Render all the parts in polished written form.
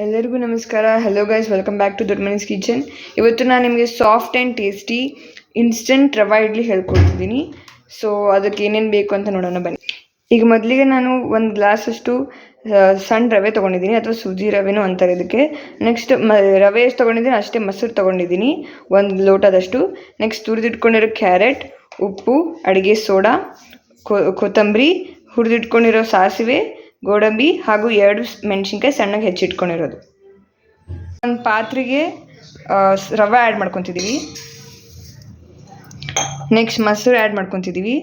ಎಲ್ಲರಿಗೂ ನಮಸ್ಕಾರ. Hello guys, welcome back to Doddamane's kitchen. ಇವತ್ತು ನಾನು ನಿಮಗೆ soft and tasty instant rava idli ಹೇಳ್ಕೊಡ್ತಿದ್ದೀನಿ. ಸೊ ಅದಕ್ಕೆ ಏನೇನು ಬೇಕು ಅಂತ ನೋಡೋಣ ಬನ್ನಿ. ಈಗ ಮೊದಲಿಗೆ ನಾನು ಒಂದು ಗ್ಲಾಸಷ್ಟು ಸಣ್ಣ ರವೆ ತೊಗೊಂಡಿದ್ದೀನಿ, ಅಥವಾ ಸೂಜಿ ರವೆನೂ ಅಂತಾರೆ ಇದಕ್ಕೆ. ನೆಕ್ಸ್ಟ್ ರವೆ ಎಷ್ಟು ತೊಗೊಂಡಿದ್ದೀನಿ ಅಷ್ಟೇ ಮೊಸರು ತೊಗೊಂಡಿದ್ದೀನಿ, 1 ಲೋಟದಷ್ಟು. ನೆಕ್ಸ್ಟ್ ತುರಿದಿಟ್ಕೊಂಡಿರೋ ಕ್ಯಾರೆಟ್, ಉಪ್ಪು, ಅಡುಗೆ ಸೋಡಾ, ಕೊತ್ತಂಬರಿ, ಹುರಿದಿಟ್ಕೊಂಡಿರೋ ಸಾಸಿವೆ, ಗೋಡಂಬಿ ಹಾಗೂ 2 ಮೆಣಸಿನ್ಕಾಯಿ ಸಣ್ಣಗೆ ಹೆಚ್ಚಿಟ್ಕೊಂಡಿರೋದು. ಒಂದು ಪಾತ್ರೆಗೆ ರವೆ ಆ್ಯಡ್ ಮಾಡ್ಕೊತಿದ್ದೀವಿ. ನೆಕ್ಸ್ಟ್ ಮೊಸರು ಆ್ಯಡ್ ಮಾಡ್ಕೊತಿದ್ದೀವಿ.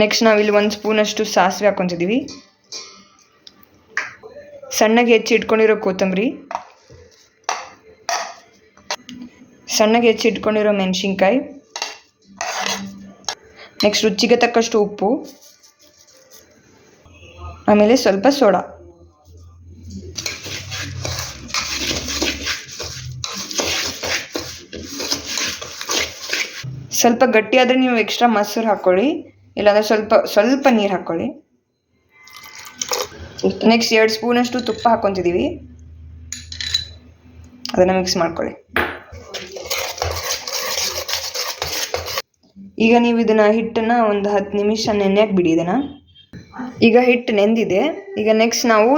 ನೆಕ್ಸ್ಟ್ ನಾವಿಲ್ಲಿ 1 ಸ್ಪೂನಷ್ಟು ಸಾಸಿವೆ ಹಾಕ್ಕೊತಿದ್ದೀವಿ. ಸಣ್ಣಗೆ ಹೆಚ್ಚಿಟ್ಕೊಂಡಿರೋ ಕೊತ್ತಂಬರಿ, ಸಣ್ಣಗೆ ಹೆಚ್ಚಿಟ್ಕೊಂಡಿರೋ ಮೆಣಸಿನ್ಕಾಯಿ, ನೆಕ್ಸ್ಟ್ ರುಚಿಗೆ ತಕ್ಕಷ್ಟು ಉಪ್ಪು, ಆಮೇಲೆ ಸ್ವಲ್ಪ ಸೋಡಾ. ಸ್ವಲ್ಪ ಗಟ್ಟಿಯಾದರೆ ನೀವು ಎಕ್ಸ್ಟ್ರಾ ಮೊಸರು ಹಾಕ್ಕೊಳ್ಳಿ, ಇಲ್ಲಾಂದರೆ ಸ್ವಲ್ಪ ನೀರು ಹಾಕ್ಕೊಳ್ಳಿ. ನೆಕ್ಸ್ಟ್ 2 ಸ್ಪೂನಷ್ಟು ತುಪ್ಪ ಹಾಕ್ಕೊತಿದ್ದೀವಿ. ಅದನ್ನು ಮಿಕ್ಸ್ ಮಾಡ್ಕೊಳ್ಳಿ. ಈಗ ನೀವು ಹಿಟ್ಟನ್ನು ಒಂದು 10 ನಿಮಿಷ ನೆನೆಯಕ್ಕೆ ಬಿಡಿ ಇದನ್ನು. ಈಗ ಹಿಟ್ಟು ನೆಂದಿದೆ. ಈಗ ನೆಕ್ಸ್ಟ್ ನಾವು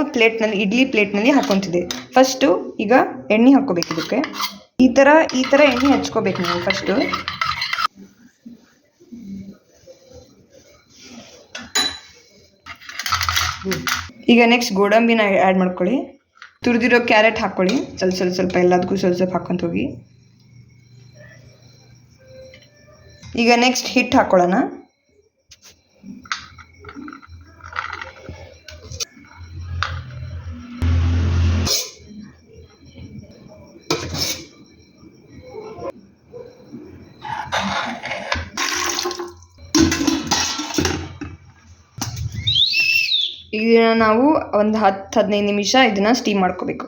ಇಡ್ಲಿ ಪ್ಲೇಟ್ನಲ್ಲಿ ಹಾಕ್ಕೊತಿದ್ದೀವಿ. ಫಸ್ಟು ಈಗ ಎಣ್ಣೆ ಹಾಕ್ಕೋಬೇಕು. ಇದಕ್ಕೆ ಈ ಥರ ಎಣ್ಣೆ ಹಚ್ಕೋಬೇಕು ನೀವು ಫಸ್ಟು. ಈಗ ನೆಕ್ಸ್ಟ್ ಗೋಡಂಬಿನ ಆ್ಯಡ್ ಮಾಡ್ಕೊಳ್ಳಿ. ತುರಿದಿರೋ ಕ್ಯಾರೆಟ್ ಹಾಕ್ಕೊಳ್ಳಿ. ಸ್ವಲ್ಪ ಎಲ್ಲದಕ್ಕೂ ಸ್ವಲ್ಪ ಹಾಕ್ಕೊಂತ ಹೋಗಿ. ಈಗ ನೆಕ್ಸ್ಟ್ ಹಿಟ್ಟು ಹಾಕ್ಕೊಳ್ಳೋಣ. ಇದನ್ನು ನಾವು ಒಂದು 10-15 ನಿಮಿಷ ಇದನ್ನು ಸ್ಟೀಮ್ ಮಾಡ್ಕೋಬೇಕು.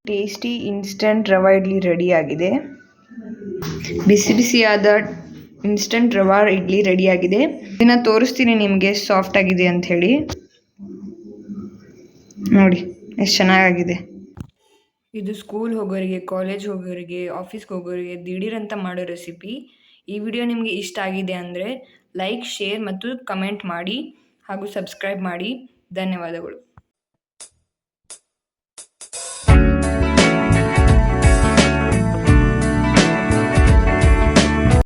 ಟೇಸ್ಟಿ ಇನ್ಸ್ಟೆಂಟ್ ರವಾ ಇಡ್ಲಿ ರೆಡಿಯಾಗಿದೆ. ಬಿಸಿಯಾದ ಇನ್ಸ್ಟೆಂಟ್ ರವಾ ಇಡ್ಲಿ ರೆಡಿಯಾಗಿದೆ. ಇದನ್ನು ತೋರಿಸ್ತೀನಿ ನಿಮಗೆ ಸಾಫ್ಟ್ ಆಗಿದೆ ಅಂತ ಹೇಳಿ. ನೋಡಿ ಎಷ್ಟು ಚೆನ್ನಾಗಿದೆ. ಇದು ಸ್ಕೂಲ್ ಹೋಗೋರಿಗೆ, ಕಾಲೇಜ್ ಹೋಗೋರಿಗೆ, ಆಫೀಸ್ಗೆ ಹೋಗೋರಿಗೆ ದಿಢೀರಂತ ಮಾಡೋ ರೆಸಿಪಿ. ಈ ವಿಡಿಯೋ ನಿಮಗೆ ಇಷ್ಟ ಆಗಿದೆ ಅಂದರೆ ಲೈಕ್, ಶೇರ್ ಮತ್ತು ಕಮೆಂಟ್ ಮಾಡಿ ಹಾಗೂ ಸಬ್ಸ್ಕ್ರೈಬ್ ಮಾಡಿ. ಧನ್ಯವಾದಗಳು.